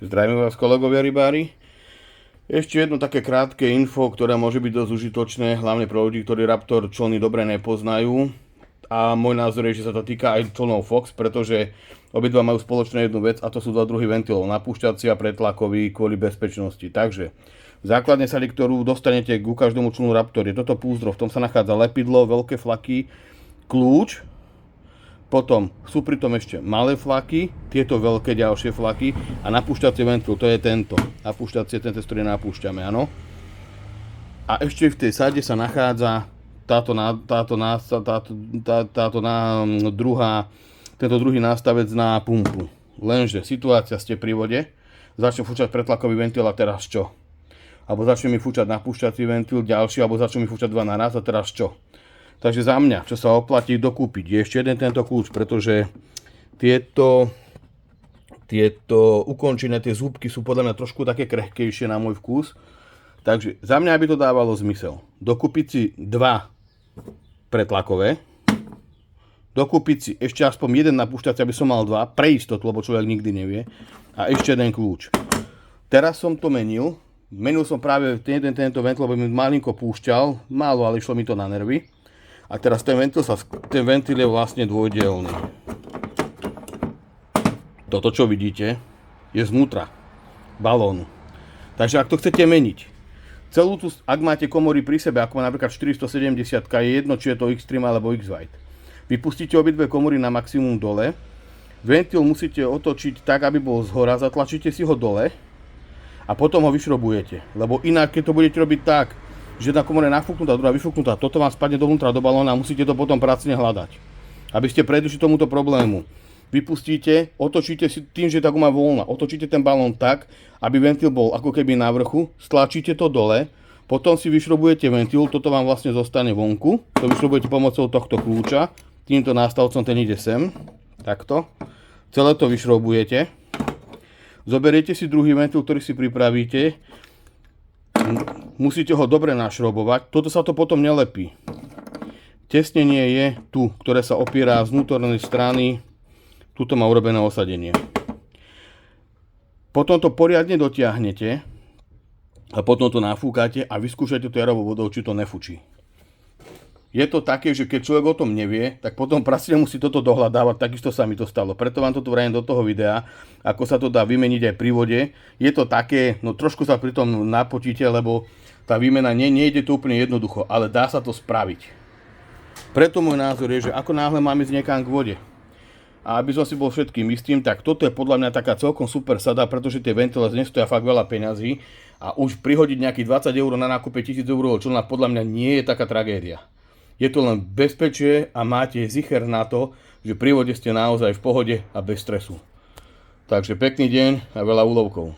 Zdravím vás, kolegovia rybári. Ešte jedno také krátke info, ktoré môže byť dosť užitočné, hlavne pre ľudí, ktorí Raptor člny dobre nepoznajú. A môj názor je, že sa to týka aj člnov Fox, pretože obidva majú spoločnú jednu vec, a to sú dva druhy ventilov, napúšťací a pretlakový kvôli bezpečnosti. Takže v základnej sady, ktorú dostanete ku každému člnu Raptor, je toto púzdro, v tom sa nachádza lepidlo, veľké flaky, kľúč. Potom sú pri tom ešte malé flaky, tieto veľké ďalšie flaky a napúšťací ventil, to je tento. Napúšťací je tento, ktorý napúšťame, áno. A ešte v tej sade sa nachádza tento druhý nástavec na pumpu. Lenže situácia, ste pri vode, začne fúčať pretlakový ventil a teraz čo? Alebo začne mi fúčať napúšťací ventil ďalší, alebo začne mi fúčať dva naraz a teraz čo? Takže za mňa, čo sa oplatí dokúpiť, je ešte jeden tento kľúč, pretože tieto ukončené, tie zúbky sú podľa mňa trošku také krehkejšie na môj vkus. Takže za mňa by to dávalo zmysel. Dokúpiť si dva pretlakové, dokúpiť si ešte aspoň jeden napúšťací, aby som mal dva, pre istotu, lebo človek nikdy nevie, a ešte jeden kľúč. Teraz som to menil som práve tento ventil, lebo mi malinko púšťal, málo, ale išlo mi to na nervy. A teraz ten ventil je vlastne dvojdielny. Toto, čo vidíte, je znútra balónu. Takže ak to chcete meniť, ak máte komory pri sebe, ako má napríklad 470, je jedno, či je to Xtreme alebo X-White, vypustíte obidve komory na maximum dole, ventil musíte otočiť tak, aby bol zhora, zatlačíte si ho dole a potom ho vyšrobujete. Lebo inak, keď to budete robiť tak, že jedna komora je nafúknutá, druhá vyfúknutá, toto vám spadne dovnútra do balóna a musíte to potom pracne hľadať. Aby ste predišli tomuto problému. Vypustíte, otočíte si tým, že tá guma voľná, otočíte ten balón tak, aby ventil bol ako keby na vrchu, stlačíte to dole, potom si vyšrobujete ventil, toto vám vlastne zostane vonku, to vyšrobujete pomocou tohto kľúča, týmto nástavcom ten ide sem, takto, celé to vyšrobujete, zoberiete si druhý ventil, ktorý si pripravíte, musíte ho dobre našrobovať, toto sa to potom nelepí. Tesnenie je tu, ktoré sa opiera z vnútornej strany, tuto má urobené osadenie. Potom to poriadne dotiahnete a potom to nafúkate a vyskúšajte to jarovou vodou, či to nefučí. Je to také, že keď človek o tom nevie, tak potom pracne musí toto dohľadávať, takisto sa mi to stalo. Preto vám to tu vrajím do toho videa, ako sa to dá vymeniť aj pri vode. Je to také, no trošku sa pri tom napotíte, lebo tá výmena nejde to úplne jednoducho, ale dá sa to spraviť. Preto môj názor je, že ako náhle máme ísť niekam k vode, a aby som si bol všetkým istým, tak toto je podľa mňa taká celkom super sada, pretože tie ventile nestoja fakt veľa peňazí a už prihodiť nejakých 20 € na nákupe 1000 € člna podľa mňa nie je taká tragédia. Je to len bezpečie a máte zicher na to, že pri vode ste naozaj v pohode a bez stresu. Takže pekný deň a veľa úlovkov.